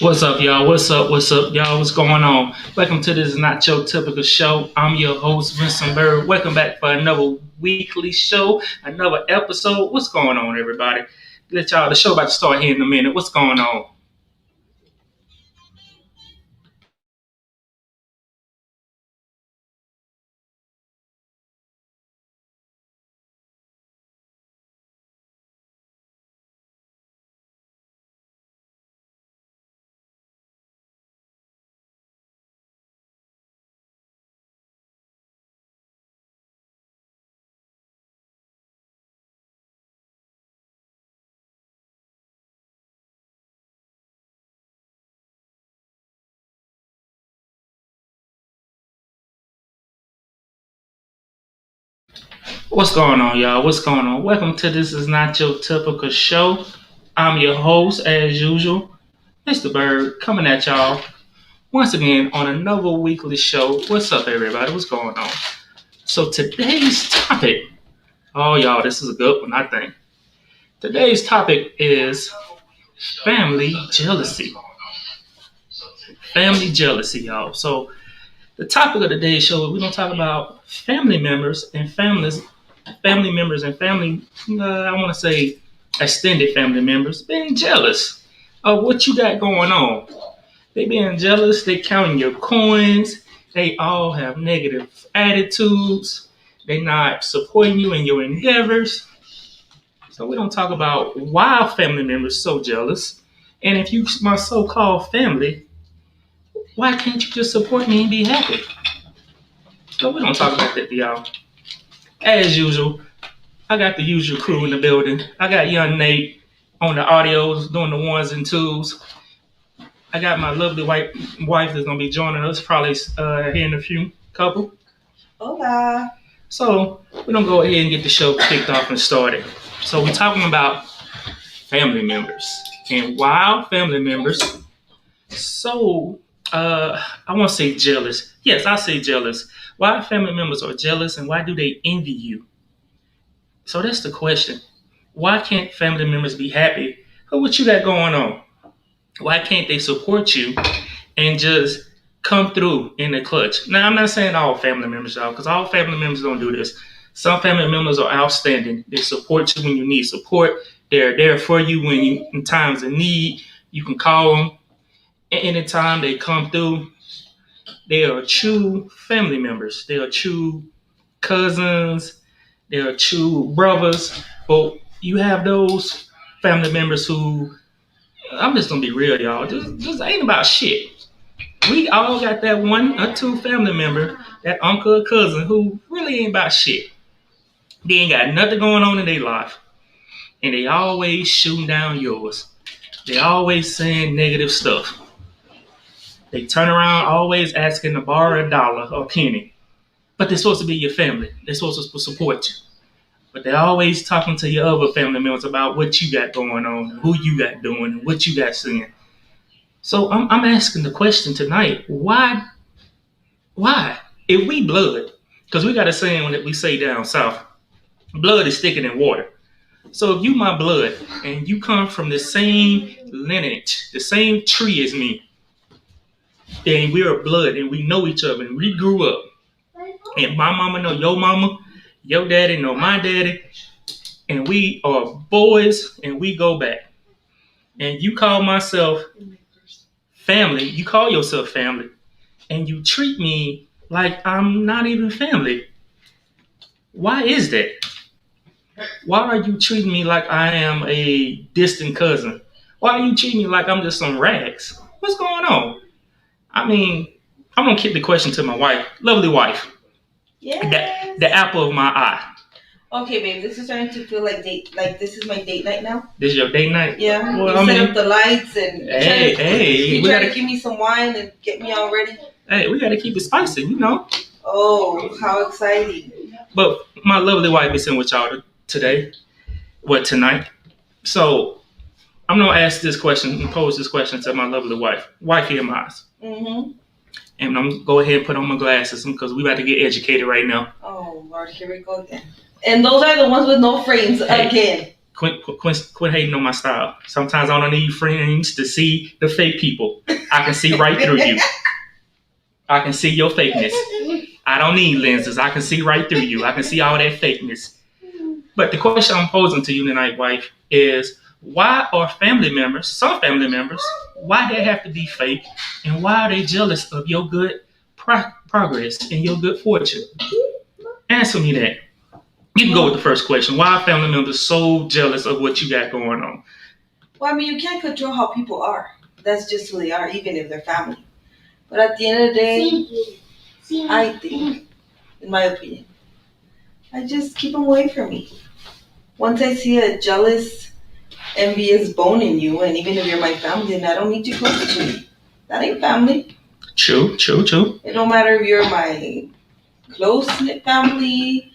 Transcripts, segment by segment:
What's up, y'all? What's up? What's up, y'all? What's going on? Welcome to This Is Not Your Typical Show. I'm your host, Vincent Bird. Welcome back for another weekly show, another episode. What's going on, everybody? The show about to start here in a minute. What's going on? What's going on, y'all? What's going on? Welcome to This Is Not Your Typical Show. I'm your host, as usual, Mr. Bird, coming at y'all once again on another weekly show. What's up, everybody? What's going on? So today's topic, oh, y'all, this is a good one, I think. Today's topic is family jealousy. Family jealousy, y'all. So the topic of today's show, we're gonna talk about family members and family. I want to say extended family members being jealous of what you got going on. They being jealous. They counting your coins. They all have negative attitudes. They not supporting you in your endeavors. So we don't talk about why family members so jealous. And if you my so-called family, why can't you just support me and be happy? So we don't talk about that, y'all. As usual, I got the usual crew in the building. I got young Nate on the audios doing the ones and twos. I got my lovely white wife that's gonna be joining us probably here in a few couple. Hola. So we're gonna go ahead and get the show kicked off and started. So we're talking about family members and why family members so I won't say jealous. Yes, I say jealous. Why family members are jealous and why do they envy you? So that's the question. Why can't family members be happy for what you got going on? Why can't they support you and just come through in the clutch? Now I'm not saying all family members, y'all, because all family members don't do this. Some family members are outstanding. They support you when you need support. They're there for you when you in times of need. You can call them anytime they come through. They are true family members. They are true cousins. They are true brothers. But you have those family members who, I'm just gonna be real, y'all. Just ain't about shit. We all got that one or two family member, that uncle or cousin who really ain't about shit. They ain't got nothing going on in their life. And they always shooting down yours. They always saying negative stuff. They turn around always asking to borrow a dollar or a penny. But they're supposed to be your family. They're supposed to support you. But they're always talking to your other family members about what you got going on, who you got doing, and what you got seeing. So I'm asking the question tonight: Why? Why? If we blood, because we got a saying that we say down south: blood is thicker than water. So if you my blood and you come from the same lineage, the same tree as me, then we're blood and we know each other and we grew up. And my mama, your daddy know my daddy, and we are boys and we go back. And you call myself family, you call yourself family, and you treat me like I'm not even family. Why is that? Why are you treating me like I am a distant cousin? Why are you treating me like I'm just some rags? What's going on? I mean, I'm gonna kick the question to my wife, lovely wife, Yes. the apple of my eye. Okay, babe. This is starting to feel like date. Like this is my date night now. This is your date night? Yeah. Well, you I set mean, up the lights and hey, you we try gotta to give me some wine and get me all ready. hey, we gotta keep it spicy, you know. Oh, how exciting! But my lovely wife is in with y'all today, tonight. So I'm gonna ask this question and pose this question to my lovely wife, wifey of mine. Mm-hmm. And I'm gonna go ahead and put on my glasses because we about to get educated right now. Oh Lord, here we go again. And those are the ones with no frames Hey, again. Quit hating on my style. Sometimes I don't need friends to see the fake people. I can see right through you. I can see your fakeness. I don't need lenses. I can see right through you. I can see all that fakeness. But the question I'm posing to you tonight, wife, is why are family members, some family members, why they have to be fake, and why are they jealous of your good progress and your good fortune? Answer me that. You can go with the first question. Why are family members so jealous of what you got going on? Well, I mean, you can't control how people are. That's just who they are, even if they're family. But at the end of the day, I think, in my opinion, I just keep them away from me. Once I see a jealous, envious bone in you, and even if you're my family, then I don't need you close to me. That ain't family. True. It don't matter if you're my close-knit family,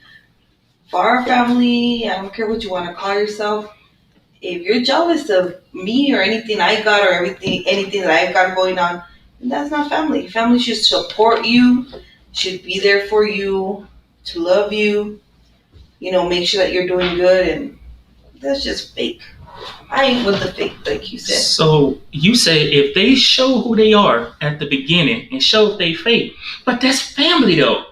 far family, I don't care what you want to call yourself. If you're jealous of me or anything I got or anything that I've got going on, then that's not family. Family should support you, should be there for you, to love you, make sure that you're doing good, and that's just fake. I ain't with the fake, like you said. So you say if they show who they are at the beginning and show if they fake, but that's family though.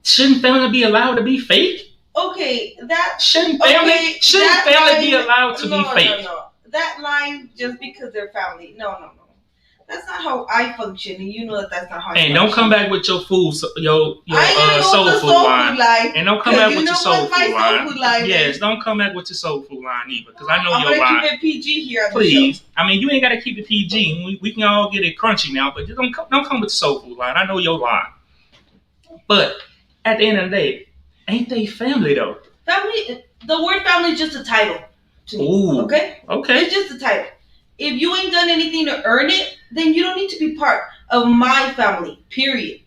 Shouldn't family be allowed to be fake? Okay, that shouldn't family be allowed to be fake? No. That line just because they're family. No. That's not how I function, and you know that's not how I function. And don't come back with your food, your soul food line. And don't come back with your soul food line. Yes, don't come back with your soul food line either, because I know your line. I'm gonna keep it PG here. Please, I mean you ain't gotta keep it PG. We can all get it crunchy now, but don't come with the soul food line. I know your line. But at the end of the day, ain't they family though? Family. The word family is just a title to me. Ooh, okay. It's just a title. If you ain't done anything to earn it, then you don't need to be part of my family, period.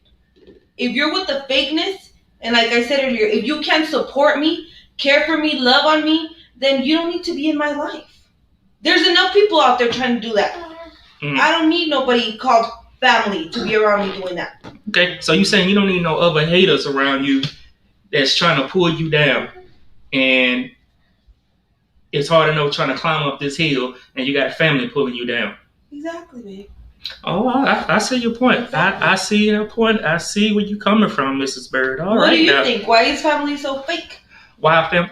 If you're with the fakeness, and like I said earlier, if you can't support me, care for me, love on me, then you don't need to be in my life. There's enough people out there trying to do that. I don't need nobody called family to be around me doing that. Okay, so you saying you don't need no other haters around you that's trying to pull you down, and it's hard enough trying to climb up this hill, and you got family pulling you down. Exactly, babe. Oh, I see your point. Exactly. I see your point. I see where you're coming from, Mrs. Bird. What do you think? Why is family so fake? Why family?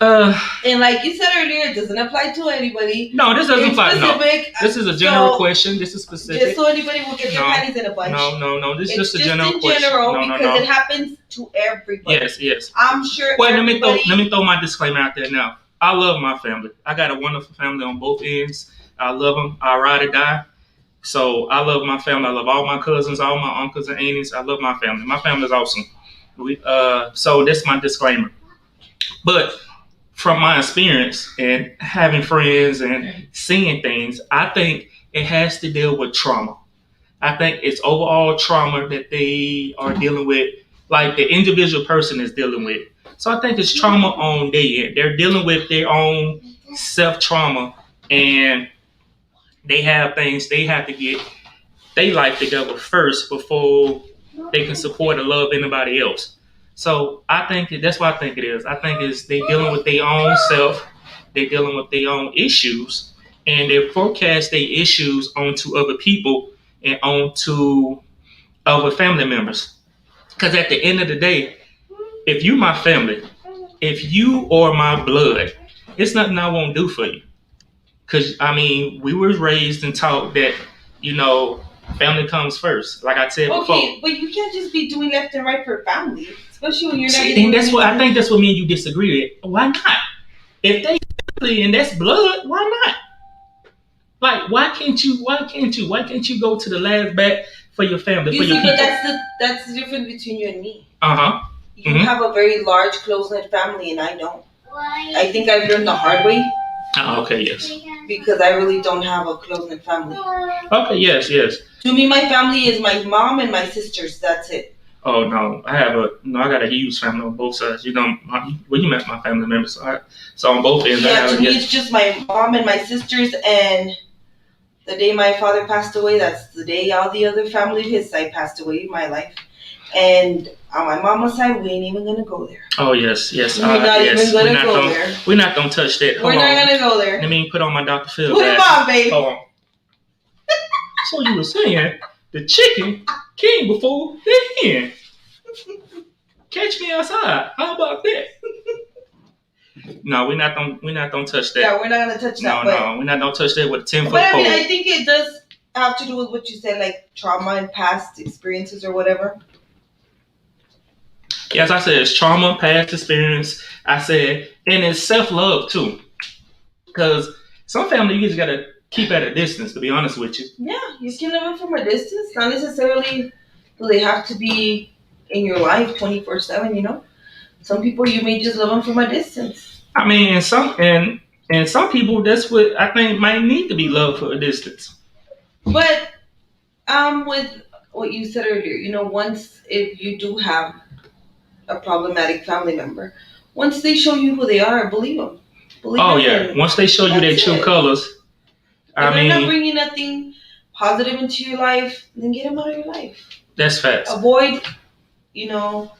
And like you said earlier, it doesn't apply to anybody. No, this doesn't apply. No, this is a general question. This is specific. Just so anybody will get their panties in a bunch. No. This is just a general question. It's just in general because it happens to everybody. Yes. I'm sure. Well, let me throw my disclaimer out there now. I love my family. I got a wonderful family on both ends. I love them. I ride or die. So I love my family. I love all my cousins, all my uncles and aunties. I love my family. My family is awesome. So that's my disclaimer. But from my experience and having friends and seeing things, I think it has to deal with trauma. I think it's overall trauma that they are dealing with, like the individual person is dealing with. So I think it's trauma on their end. They're dealing with their own self-trauma, and they have things they have to get their life together first before they can support or love anybody else. So I think that's what I think it is. I think it's they dealing with their own self, they dealing with their own issues, and they forecast their issues onto other people and onto other family members. Because at the end of the day, if you my family, if you are my blood, it's nothing I won't do for you. Because, I mean, we were raised and taught that, family comes first, like I said before. Okay, but you can't just be doing left and right for family, especially when you're not. And that's what I think. That's what me and you disagree with. Why not? If they family and that's blood, why not? Like, why can't you go to the last bat for your family? You for see, your but people? that's the difference between you and me. You Mm-hmm. have a very large, close-knit family, and I don't. I think I've learned the hard way. Okay, yes. Because I really don't have a close-knit family. Okay, yes. To me, my family is my mom and my sisters. That's it. Oh no, I got a huge family on both sides. You met my family members, so on both ends. Yeah, to me, it's just my mom and my sisters. And the day my father passed away, that's the day all the other family of his side passed away in my life. And on my mama's side, we ain't even gonna go there. Oh yes, yes. We're not yes. even gonna go there. We're not gonna touch that. We're not gonna go there. Let me put on my Dr. Phil. Put him on, baby. Hold on. So you were saying the chicken came before the hen. Catch me outside. How about that? No, we're not gonna touch that. Yeah, we're not gonna touch that. No, we're not gonna touch that with a 10-foot pole. But I mean, I think it does have to do with what you said, like trauma and past experiences or whatever. Yes, I said it's trauma, past experience. I said, and it's self-love too, because some family you just gotta keep at a distance. To be honest with you. Yeah, you can love them from a distance. Not necessarily do they have to be in your life 24/7. You know, some people you may just love them from a distance. I mean, and some people that's what I think might need to be loved for a distance. But with what you said earlier, you know, once if you do have a problematic family member, once they show you who they are, believe them. Once they show you their true colors. If they're not bringing nothing positive into your life, then get them out of your life. That's facts. Avoid, you know,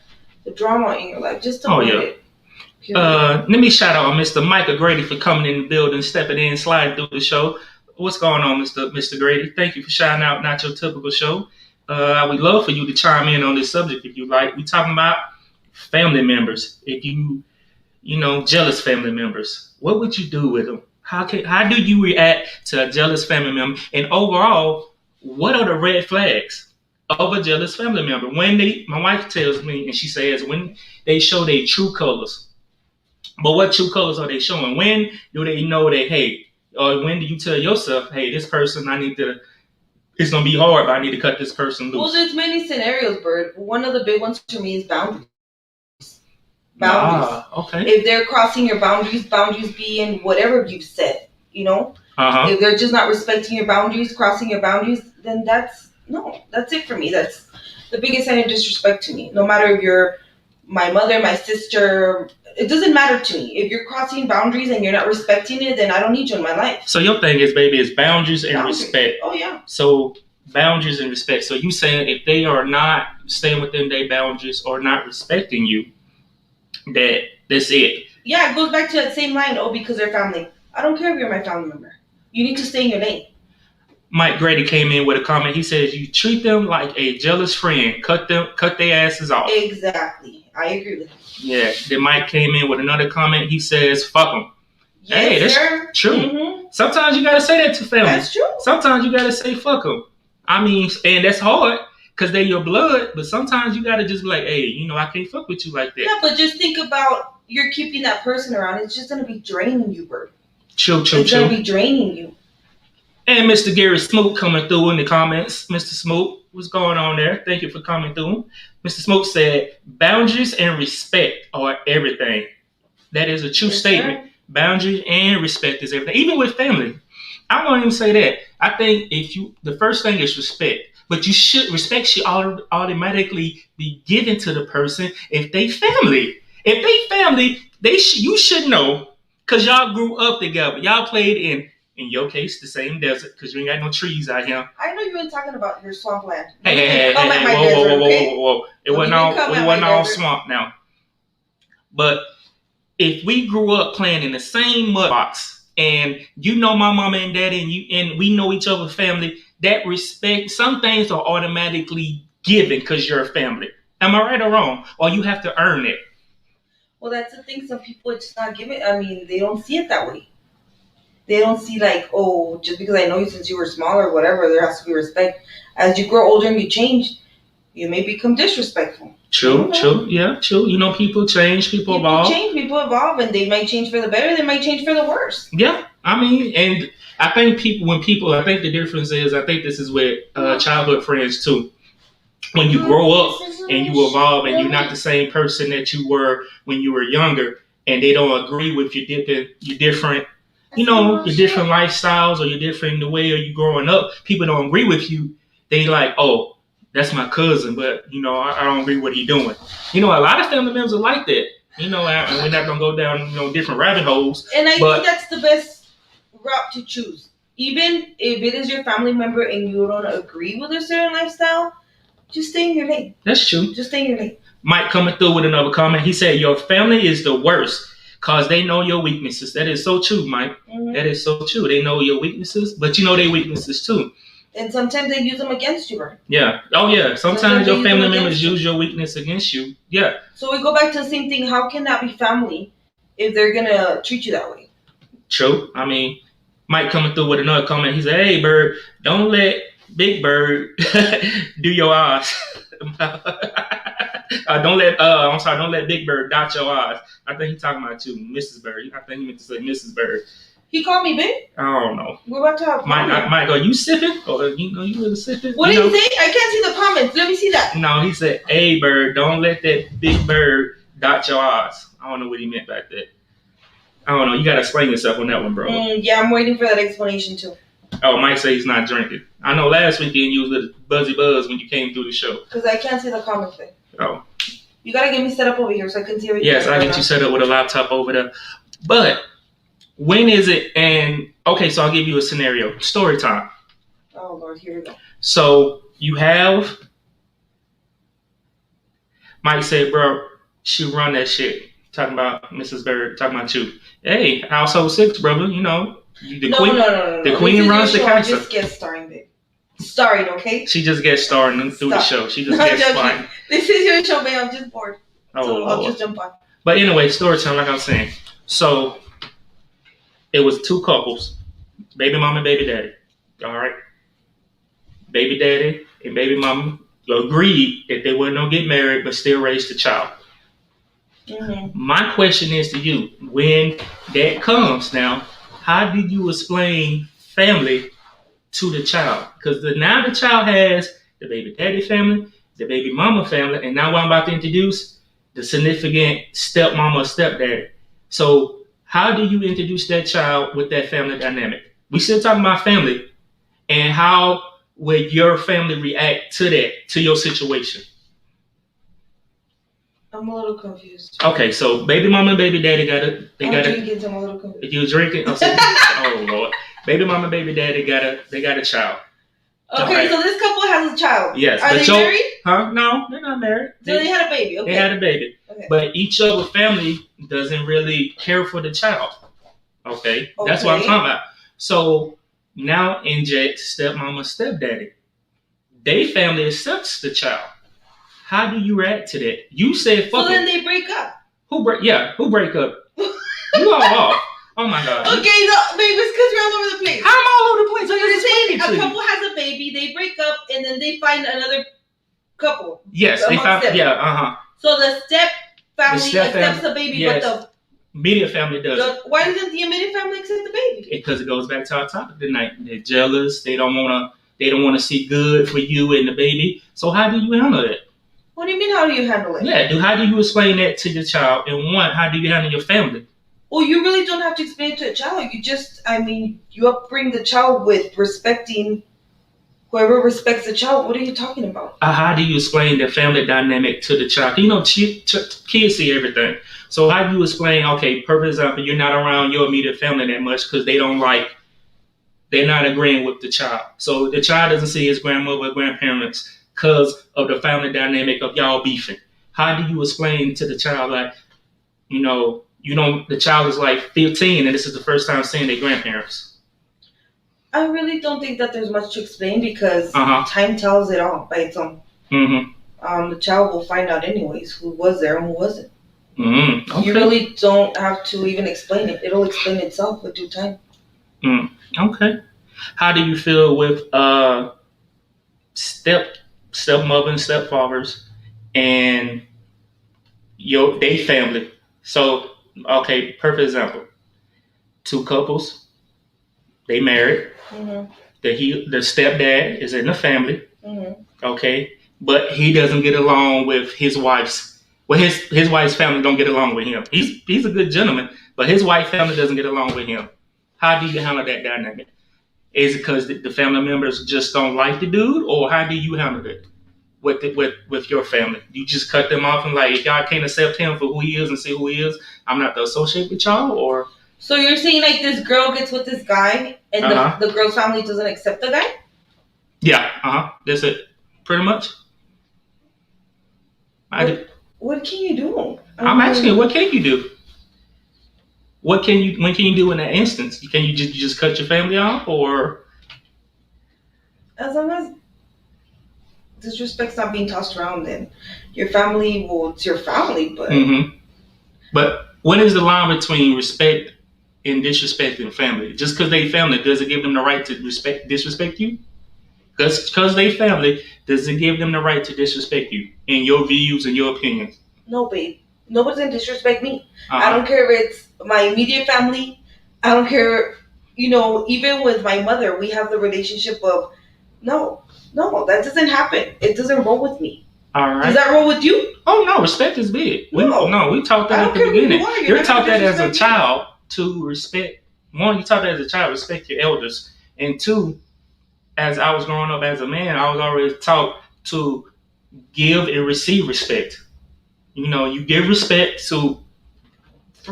the drama in your life. Just avoid it. Let me shout out Mr. Micah Grady for coming in the building, stepping in, sliding through the show. What's going on, Mr. Grady? Thank you for shouting out Not Your Typical Show. I would love for you to chime in on this subject if you like. We're talking about family members. If you jealous family members, what would you do with them? How do you react to a jealous family member? And overall, what are the red flags of a jealous family member? My wife tells me, and she says, when they show their true colors. But what true colors are they showing? When do they know that, hey, or when do you tell yourself, hey, this person, it's going to be hard, but I need to cut this person loose? Well, there's many scenarios, Bert. One of the big ones for me is boundaries. Okay. If they're crossing your boundaries being whatever you've said, you know? If they're just not respecting your boundaries, crossing your boundaries, then that's it for me. That's the biggest sign of disrespect to me. No matter if you're my mother, my sister, it doesn't matter to me. If you're crossing boundaries and you're not respecting it, then I don't need you in my life. So your thing is, baby, is boundaries and respect. Oh, yeah. So boundaries and respect. So you saying if they are not staying within their boundaries or not respecting you, that's it. Yeah, it goes back to that same line. Oh, because they're family. I don't care if you're my family member. You need to stay in your lane. Mike Grady came in with a comment. He says you treat them like a jealous friend. Cut their asses off. Exactly. I agree with him. Yeah. Then Mike came in with another comment. He says, fuck them. Yes, hey, that's true. Mm-hmm. Sometimes you got to say that to family. That's true. Sometimes you got to say fuck them. I mean, and that's hard because they're your blood. But sometimes you got to just be like, hey, I can't fuck with you like that. Yeah, but just think about you're keeping that person around. It's just going to be draining you, Bert. True. It's going to be draining you. And Mr. Gary Smoke coming through in the comments. Mr. Smoke, what's going on there? Thank you for coming through. Mr. Smoke said, boundaries and respect are everything. That is a true statement. Sir. Boundaries and respect is everything. Even with family. I won't even say that. I think the first thing is respect. But respect should automatically be given to the person if they family. If they family, you should know because y'all grew up together. Y'all played in your case, the same desert because you ain't got no trees out here. I know you weren't talking about your swampland. Hey, whoa. It wasn't all swamp now. But if we grew up playing in the same mud box and you know my mama and daddy and we know each other's family, that respect, some things are automatically given because you're a family. Am I right or wrong? Or you have to earn it? Well, that's the thing. Some people, it's not given. I mean, they don't see it that way. They don't see like, oh, just because I know you since you were smaller or whatever, there has to be respect. As you grow older and you change, you may become disrespectful. True. Yeah, true. People change, people evolve. People evolve, and they might change for the better, they might change for the worse. Yeah, I mean, and I think I think the difference is, I think this is with childhood friends too. When you grow up and you evolve and you're not the same person that you were when you were younger, and they don't agree with your different your different lifestyles or your different the way you growing up, people don't agree with you. They like, oh, that's my cousin, but I don't agree with what he's doing. A lot of family members are like that. And we're not gonna go down different rabbit holes. And I think that's the best route to choose. Even if it is your family member and you don't agree with a certain lifestyle, Just stay in your lane. That's true. Just stay in your lane. Mike coming through with another comment. He said, your family is the worst because they know your weaknesses. That is so true, Mike. Mm-hmm. That is so true. They know your weaknesses, but you know their weaknesses too. And sometimes they use them against you, right? Yeah. Oh, yeah. Sometimes your family members use your weakness against you. Yeah. So we go back to the same thing. How can that be family if they're going to treat you that way? True. I mean, Mike coming through with another comment. He said, hey, Bird, don't let Big Bird do your eyes. Don't let Big Bird dot your eyes. I think he's talking about you, Mrs. Bird. I think he meant to say Mrs. Bird. He called me big? I don't know. We're about to have Mike, are you sipping? Or you really sipping? What did he say? I can't see the comments. Let me see that. No, he said, hey, Bird, don't let that Big Bird dot your eyes. I don't know what he meant by that. I don't know. You got to explain yourself on that one, bro. Yeah, I'm waiting for that explanation, too. Oh, Mike said he's not drinking. I know last weekend you was a little buzzy buzz when you came through the show. Because I can't see the comments there. Oh. You got to get me set up over here so I can see everything. Yes, I get you set up with a laptop over there. But when is it? And okay, so I'll give you a scenario. Story time. Oh, Lord, here we go. So you have Mike said, bro, she run that shit. Talking about Mrs. Bird, talking about you. Hey, household six, brother. You know, the queen. No. The queen runs the castle. Just get starring, babe. Starring, okay? She just gets starring through the show. She just gets fine. This is your show, babe. I'm just bored. Oh, so I'll Lord. just jump on. But anyway, story time, like I was saying. So it was two couples, baby mama and baby daddy. All right. Baby daddy and baby mama agreed that they weren't gonna get married, but still raise the child. Mm-hmm. My question is to you: when that comes, now, how do you explain family to the child? Because now the child has the baby daddy family, the baby mama family, and now what I'm about to introduce, the significant stepmama or stepdaddy. So how do you introduce that child with that family dynamic? We still talking about family, and how would your family react to that, to your situation? I'm a little confused. Okay, so baby mama and baby daddy I'm drinking, so I'm a little confused. You drinking? Oh Lord. Baby mama and baby daddy got a child. Okay, right. So this couple has a child. Yes. Are they married? Huh? No, they're not married. So they had a baby. Okay. They had a baby. Okay. But each other family doesn't really care for the child. Okay? That's what I'm talking about. So now inject stepmama, stepdaddy. They family accepts the child. How do you react to that? You said fuck. So then they break up. Who break up? You all off. Oh my God. Okay, no, baby, it's because you're all over the place. I'm all over the place. So you're saying a couple has a baby, they break up, and then they find another couple. Yes, they found. Them. Yeah, So the step family accepts the baby, yes. But the immediate family doesn't. Why doesn't the immediate family accept the baby? Because it goes back to our topic tonight. They're jealous. They don't want to see good for you and the baby. So how do you handle that? What do you mean? How do you handle it? Yeah, how do you explain that to your child? And one, how do you handle your family? Well, you really don't have to explain it to a child. You upbring the child with respecting whoever respects the child. What are you talking about? How do you explain the family dynamic to the child? You know, kids see everything. So how do you explain, okay, perfect example, you're not around your immediate family that much because they're not agreeing with the child. So the child doesn't see his grandmother or grandparents because of the family dynamic of y'all beefing. How do you explain to the child, the child is like 15 and this is the first time seeing their grandparents? I really don't think that there's much to explain because time tells it all by its own. Mm-hmm. The child will find out anyways who was there and who wasn't. Mm-hmm. Okay. You really don't have to even explain it. It'll explain itself with due time. Okay. How do you feel with stepmother and stepfathers and they family? So, okay, perfect example. Two couples, they married. Mm-hmm. The stepdad is in the family. Mm-hmm. Okay, but he doesn't get along with his wife's. Well, his wife's family don't get along with him. He's a good gentleman, but his wife's family doesn't get along with him. How do you handle that dynamic? Is it because the family members just don't like the dude, or how do you handle it with your family? You just cut them off and if y'all can't accept him for who he is and see who he is, I'm not to associate with y'all, or? So you're saying this girl gets with this guy and the girl's family doesn't accept the guy? Yeah, that's it, pretty much. What can you do? I'm asking you, what can you do? When can you do in that instance? Can you just cut your family off, or as long as disrespect's not being tossed around, then your family, well, it's your family, but But what is the line between respect and disrespecting family? Just because they family, does it give them the right to disrespect you? Because they family, does it give them the right to disrespect you in your views and your opinions? No, babe. Nobody's gonna disrespect me. I don't care if it's my immediate family. I don't care, even with my mother, we have the relationship of no, that doesn't happen. It doesn't roll with me. All right. Does that roll with you? Oh no, respect is big. We taught that at the beginning. You're taught that as a child to respect. One, you taught that as a child, respect your elders, and two, as I was growing up as a man, I was already taught to give and receive respect. You give respect to,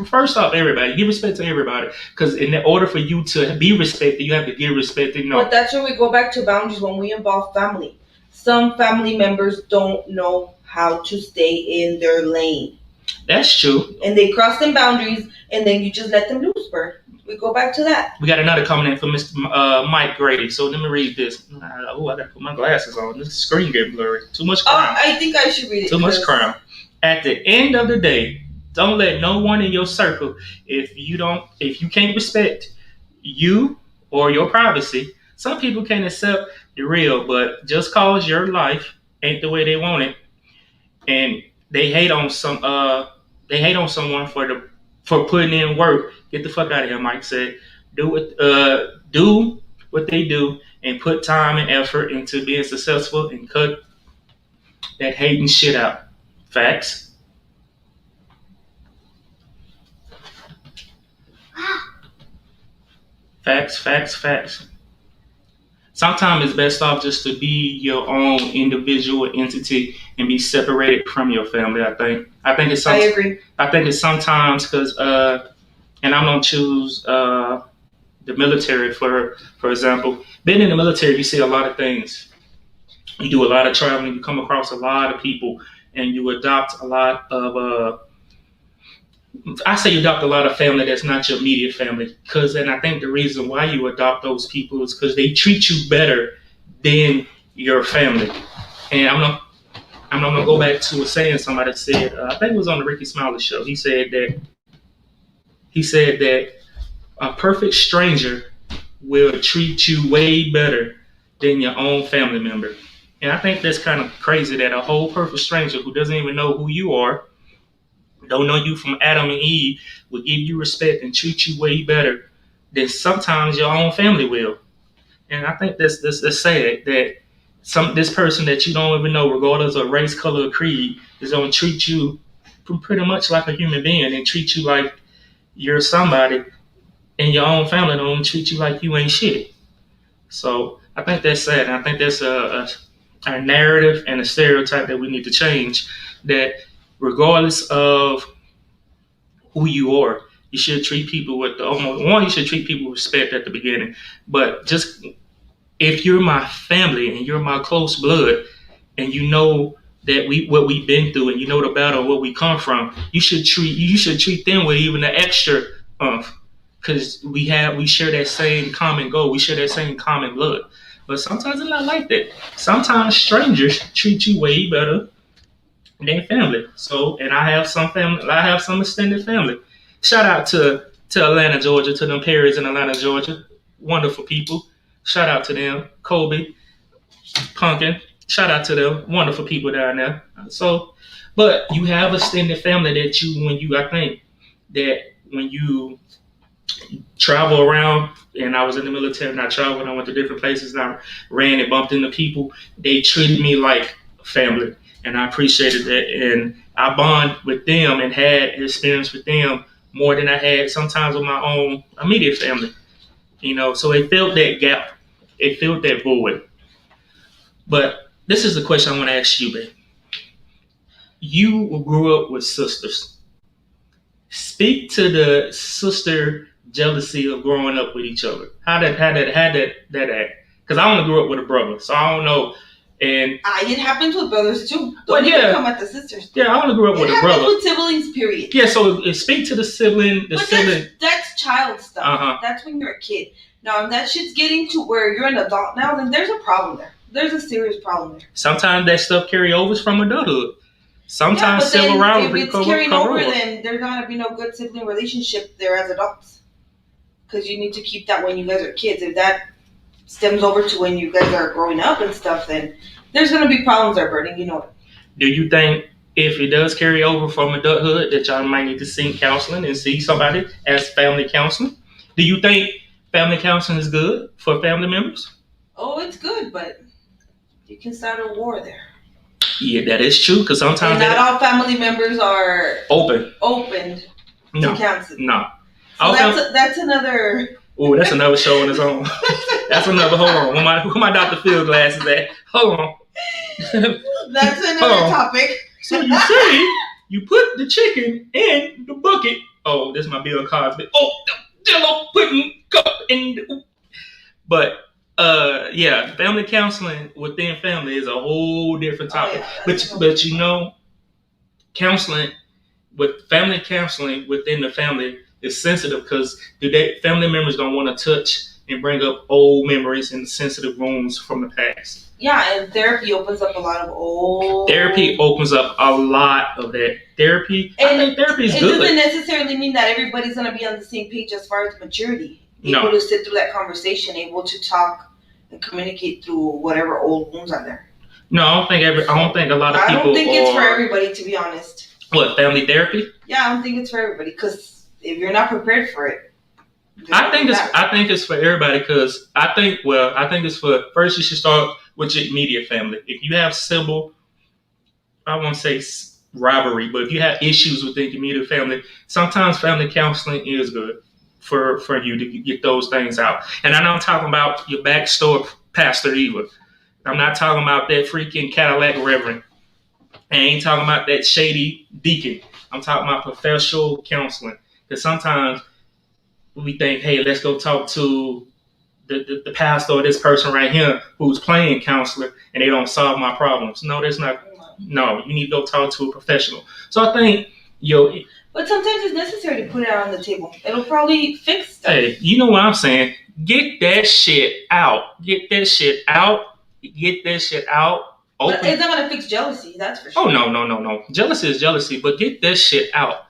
first off, everybody. Give respect to everybody, because in order for you to be respected, you have to give respect. But that's where we go back to boundaries when we involve family. Some family members don't know how to stay in their lane. That's true. And they cross them boundaries, and then you just let them loose, Bert. We go back to that. We got another comment in from Mr. Mike Grady. So let me read this. Oh, I got to put my glasses on. This screen getting blurry. Too much crime. I think I should read it. Too much crime. At the end of the day, don't let no one in your circle, if you can't respect you or your privacy. Some people can't accept the real, but just cause your life ain't the way they want it, and they hate on someone for putting in work. Get the fuck out of here, Mike said. Do what they do and put time and effort into being successful, and cut that hating shit out. Facts. Facts. Sometimes it's best off just to be your own individual entity and be separated from your family. I think it's. I agree. I think it's sometimes because, and I'm gonna choose the military for example. Being in the military, you see a lot of things. You do a lot of traveling. You come across a lot of people, and you adopt a lot of. I say you adopt a lot of family that's not your immediate family, and I think the reason why you adopt those people is because they treat you better than your family. And I'm gonna go back to a saying somebody said. I think it was on the Ricky Smiley show. He said that a perfect stranger will treat you way better than your own family member. And I think that's kind of crazy that a whole perfect stranger who doesn't even know who you are, don't know you from Adam and Eve, will give you respect and treat you way better than sometimes your own family will. And I think that's sad that this person that you don't even know, regardless of race, color, or creed, is going to treat you pretty much like a human being and treat you like you're somebody, and your own family don't treat you like you ain't shit. So I think that's sad. And I think that's a narrative and a stereotype that we need to change, that regardless of who you are, you should treat people with you should treat people with respect at the beginning. But just if you're my family and you're my close blood, and you know that what we've been through, and you know the battle, where we come from, you should treat them with even the extra because we share that same common goal, we share that same common blood. But sometimes it's not like that. Sometimes strangers treat you way better than family. So, and I have some extended family. Shout out to Atlanta, Georgia, to them Perrys in Atlanta, Georgia. Wonderful people. Shout out to them. Kobe, Pumpkin. Shout out to them. Wonderful people down there. So, but you have extended family that I think that when you travel around, and I was in the military and I traveled and I went to different places and I ran and bumped into people, they treated me like family. And I appreciated that, and I bond with them and had experience with them more than I had sometimes with my own immediate family. So it filled that gap, it filled that void. But this is the question I want to ask you, babe. You grew up with sisters. Speak to the sister jealousy of growing up with each other. How that act? Because I only grew up with a brother, so I don't know And it happens with brothers too. Well, Don't even yeah. come at the sisters. yeah, I only grew up with It a happens brother. with siblings, period. Yeah, so speak to the sibling. But that's child stuff. Uh-huh. That's when you're a kid. Now, if that shit's getting to where you're an adult now, then there's a problem there. There's a serious problem there. Sometimes that stuff carry overs from adulthood. Sometimes but then civil rivalry if it's carrying over, then there's not gonna be no good sibling relationship there as adults. Because you need to keep that when you guys are kids. If that stems over to when you guys are growing up and stuff, then there's gonna be problems there, Birdie. You know it. Do you think if it does carry over from adulthood that y'all might need to seek counseling and see somebody as family counseling? Do you think family counseling is good for family members? Oh, it's good, but you can start a war there. Yeah, that is true. Because sometimes not all family members are open to counseling. No. So that's another. Oh, that's another show on its own. That's another. Hold on. Where my Dr. Phil glasses at? Hold on. That's another topic. So you say you put the chicken in the bucket. Oh, this is my Bill Cosby. Oh, the Jello pudding cup in the. But yeah, family counseling within family is a whole different topic. But you know, family counseling within the family is sensitive because family members don't want to touch and bring up old memories and sensitive wounds from the past. Yeah, and therapy opens up a lot of old. Therapy opens up a lot of that. I think therapy is good. It doesn't necessarily mean that everybody's going to be on the same page as far as maturity. Able to sit through that conversation, able to talk and communicate through whatever old wounds are there. No, I don't think a lot of people. I don't think it's for everybody, to be honest. What, family therapy? Yeah, I don't think it's for everybody because if you're not prepared for it. I think it's for everybody because I think it's for first you should start with your immediate family. If you have civil, I won't say rivalry, but if you have issues within your immediate family, sometimes family counseling is good for you to get those things out. And I'm not talking about your backstore pastor either. I'm not talking about that freaking Cadillac reverend. I ain't talking about that shady deacon. I'm talking about professional counseling. Because sometimes we think, hey, let's go talk to the pastor or this person right here who's playing counselor and they don't solve my problems. No, that's not. No, you need to go talk to a professional. So I think, but sometimes it's necessary to put it out on the table. It'll probably fix stuff. Hey, you know what I'm saying? Get that shit out. Get that shit out. Open. But it's not going to fix jealousy, that's for sure. Oh, no. Jealousy is jealousy, but get that shit out.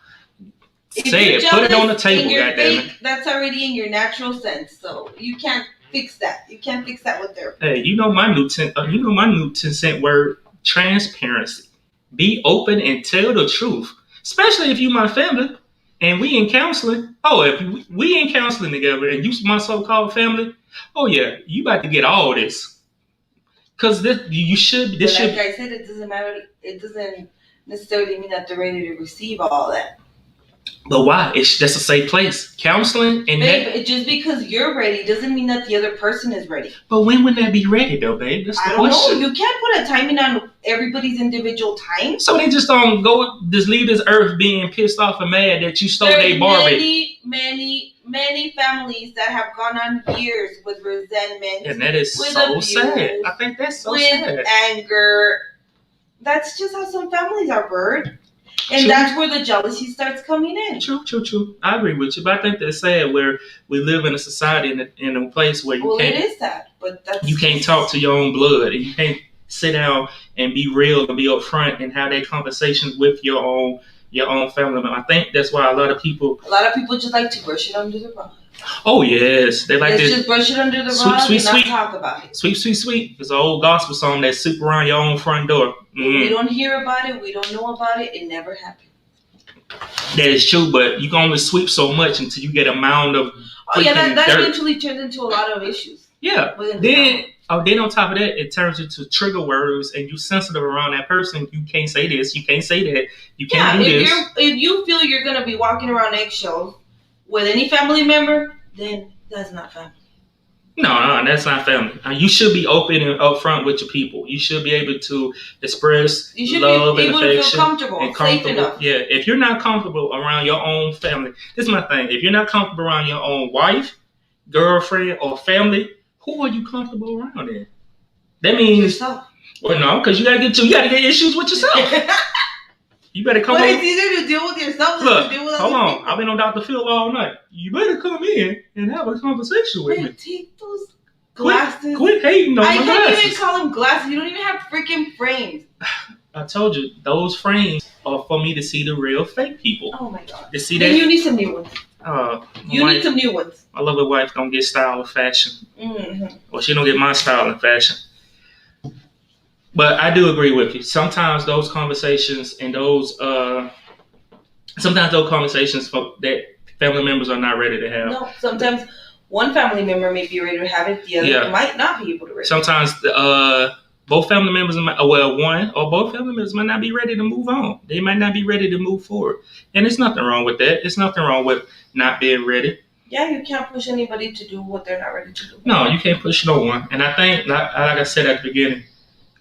Say it. Put it on the table, goddammit. That's already in your natural sense, so you can't fix that. You can't fix that with therapy. Hey, you know my new 10-cent word, transparency. Be open and tell the truth, especially if you my family and we in counseling. Oh, if we in counseling together and you my so-called family, oh yeah, you about to get all this. Because you should. Like I said, it doesn't matter. It doesn't necessarily mean that they're ready to receive all that. But why? That's a safe place. Counseling and babe, just because you're ready doesn't mean that the other person is ready. But when would that be ready, though, babe? That's the question. Know. You can't put a timing on everybody's individual time. So they just don't just leave this earth being pissed off and mad that you stole their Barbie. Many families that have gone on years with resentment. And that is so abuse, sad. I think that's so sad. With anger. That's just how some families are, Bird. And that's where the jealousy starts coming in. True. I agree with you, but I think that's sad where we live in a society in a place where you can't. Well, it is sad, but you can't talk to your own blood, and you can't sit down and be real and be upfront and have that conversation with your own family member. I think that's why a lot of people just like to brush it under the rug. Oh yes, they like to just brush it under the rug and not talk about it. Sweet. It's an old gospel song that soup around your own front door. We don't hear about it. We don't know about it. It never happened. That is true, but you can only sweep so much until you get a mound of. Oh yeah, that eventually turns into a lot of issues. Yeah. Then on top of that, it turns into trigger words, and you sensitive around that person. You can't say this. You can't say that. You can't do this. If you feel you're gonna be walking around eggshells with any family member, then that's not family. No, that's not family. You should be open and upfront with your people. You should be able to express love and affection. You should be able to feel comfortable, safe enough. Yeah, if you're not comfortable around your own family, this is my thing. If you're not comfortable around your own wife, girlfriend, or family, who are you comfortable around then? That means yourself. Well, no, because you gotta get issues with yourself. You better come But on. it's easier to deal with yourself than Look, to deal with hold other on. people. I've been on Dr. Phil all night. You better come in and have a conversation with me. Wait, take those glasses. Quit hating on I my can't glasses. even call them glasses. You don't even have freaking frames. I told you, those frames are for me to see the real fake people. Oh my god. To see Then that. you need some new ones. You My need some new ones. lovely wife don't get style and fashion. Mm-hmm. Or she don't get my style and fashion. But I do agree with you. Sometimes those conversations and sometimes those conversations that family members are not ready to have. No, sometimes one family member may be ready to have it, the other might not be able to. Sometimes both family members, one or both family members might not be ready to move on. They might not be ready to move forward. And there's nothing wrong with that. There's nothing wrong with not being ready. Yeah, you can't push anybody to do what they're not ready to do. No, you can't push no one. And I think, like I said at the beginning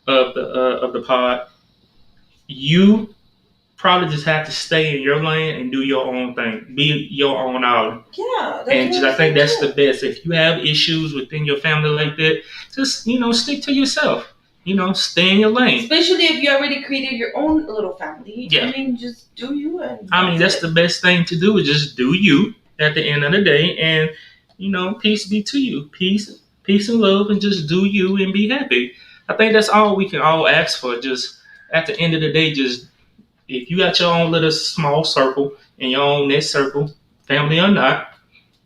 of the pod, you probably just have to stay in your lane and do your own thing. Be your own island. Yeah. And I think that's the best. If you have issues within your family like that, just, stick to yourself. Stay in your lane. Especially if you already created your own little family. Yeah. I mean, just do you. And that's the best thing to do, is just do you at the end of the day. And, peace be to you. Peace and love, and just do you and be happy. I think that's all we can all ask for. Just at the end of the day, just if you got your own little small circle in your own net circle, family or not,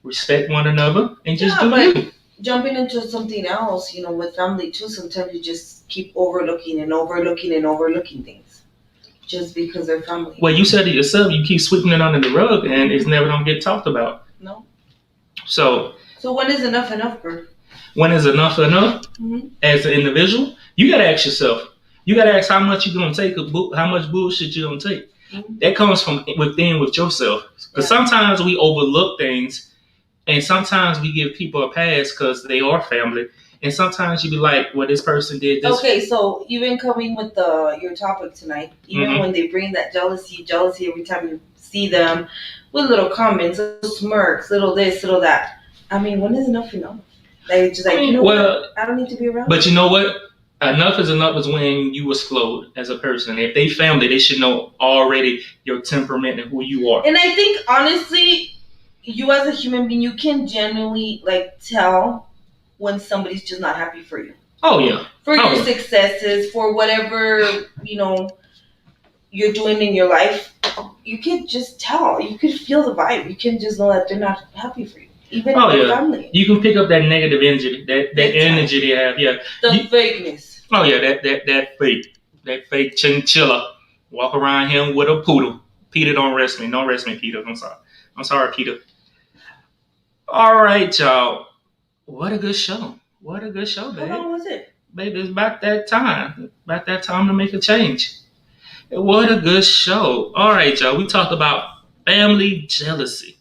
respect one another and just do you. Jumping into something else, with family too, sometimes you just keep overlooking things just because they're family. Well, you said it yourself, you keep sweeping it under the rug and it's never going to get talked about. No. So when is enough, Bert? When is enough? Mm-hmm. As an individual, you got to ask yourself. You got to ask how much you're going to take, how much bullshit you're going to take. Mm-hmm. That comes from within with yourself. Because sometimes we overlook things, and sometimes we give people a pass because they are family. And sometimes you be like, well, this person did this. Okay, so even coming with your topic tonight, even when they bring that jealousy every time you see them with little comments, little smirks, little this, little that. I mean, when is enough enough? Like, just like, what? I don't need to be around. But you know what? Enough is when you explode as a person. If they family, they should know already your temperament and who you are. And I think, honestly, you as a human being, you can genuinely, tell when somebody's just not happy for you. Oh, yeah. For your successes, for whatever, you're doing in your life. You can just tell. You can feel the vibe. You can just know that they're not happy for you. Even in their family. You can pick up that negative energy, that energy they have, yeah. The fakeness. Oh, yeah, that fake chinchilla. Walk around him with a poodle. Peter, don't arrest me. Don't arrest me, Peter. I'm sorry, Peter. All right, y'all. What a good show. Babe. How long was it? Baby, it's about that time. About that time to make a change. What a good show. All right, y'all. We talked about family jealousy.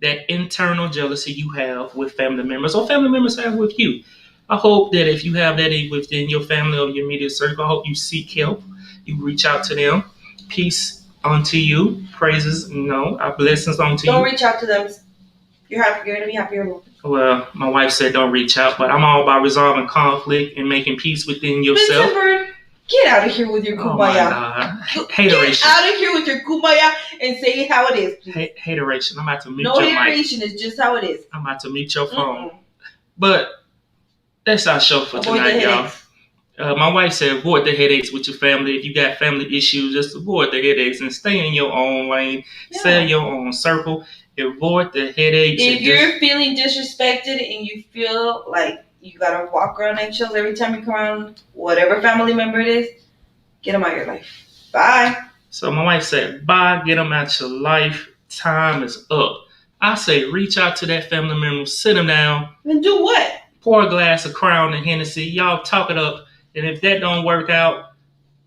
That internal jealousy you have with family members or family members have with you. I hope that if you have that within your family or your immediate circle, I hope you seek help. You reach out to them. Peace unto you. Praises, our blessings unto you. Don't reach out to them. You're going to be happier. Well, my wife said don't reach out, but I'm all about resolving conflict and making peace within yourself. Listen, Bird, get out of here with your kumbaya. Oh my God. Hateration. Get out of here with your kumbaya and say it how it is, please. Hateration. I'm about to mute your mic. No hateration is just how it is. I'm about to mute your phone. But that's our show for tonight, y'all. My wife said avoid the headaches with your family. If you got family issues, just avoid the headaches and stay in your own lane. Yeah. Stay in your own circle. Avoid the headaches. If you're feeling disrespected and you feel like you gotta walk around eggshells every time you come around whatever family member it is, get them out of your life. Bye. So my wife said, bye, get them out your life. Time is up. I say reach out to that family member, sit them down. And do what? Pour a glass of Crown and Hennessy. Y'all talk it up. And if that don't work out,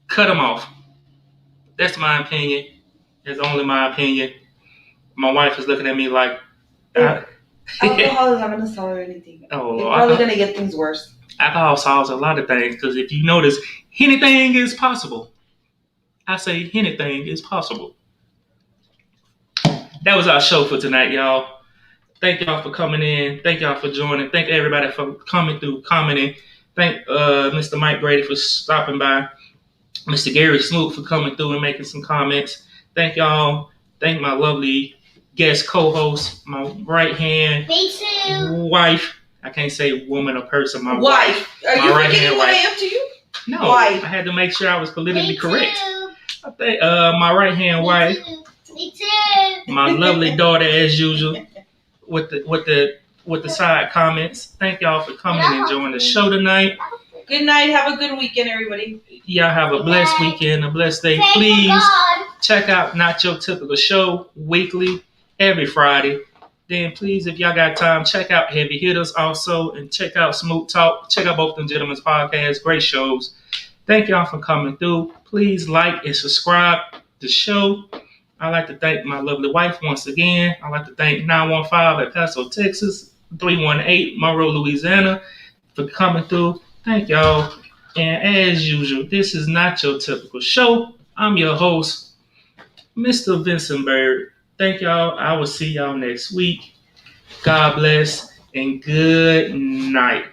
cut them off. That's my opinion. It's only my opinion. My wife is looking at me like... alcohol is not going to solve anything. Oh, it's probably going to get things worse. Alcohol solves a lot of things. Because if you notice, anything is possible. I say anything is possible. That was our show for tonight, y'all. Thank y'all for coming in. Thank y'all for joining. Thank everybody for coming through, commenting. Thank Mr. Mike Grady for stopping by. Mr. Gary Smoot for coming through and making some comments. Thank y'all. Thank my lovely guest co-host, my right hand wife. I can't say woman or person. My wife. Are you forgetting what I am to you? No, wife. I had to make sure I was politically correct. I think my right hand wife. Me too. My lovely daughter, as usual, with the side comments. Thank y'all for coming and enjoying the show tonight. Good night. Have a good weekend, everybody. Y'all have a blessed weekend, a blessed day. Please check out Not Your Typical Show weekly, every Friday. Then please, if y'all got time, check out Heavy Hitters also, and check out Smooth Talk. Check out both them gentlemen's podcasts. Great shows. Thank y'all for coming through. Please like and subscribe to the show. I'd like to thank my lovely wife once again. I'd like to thank 915 at Paso, Texas, 318 Monroe, Louisiana for coming through. Thank y'all. And as usual, this is Not Your Typical Show. I'm your host, Mr. Vincent Bird. Thank y'all. I will see y'all next week. God bless and good night.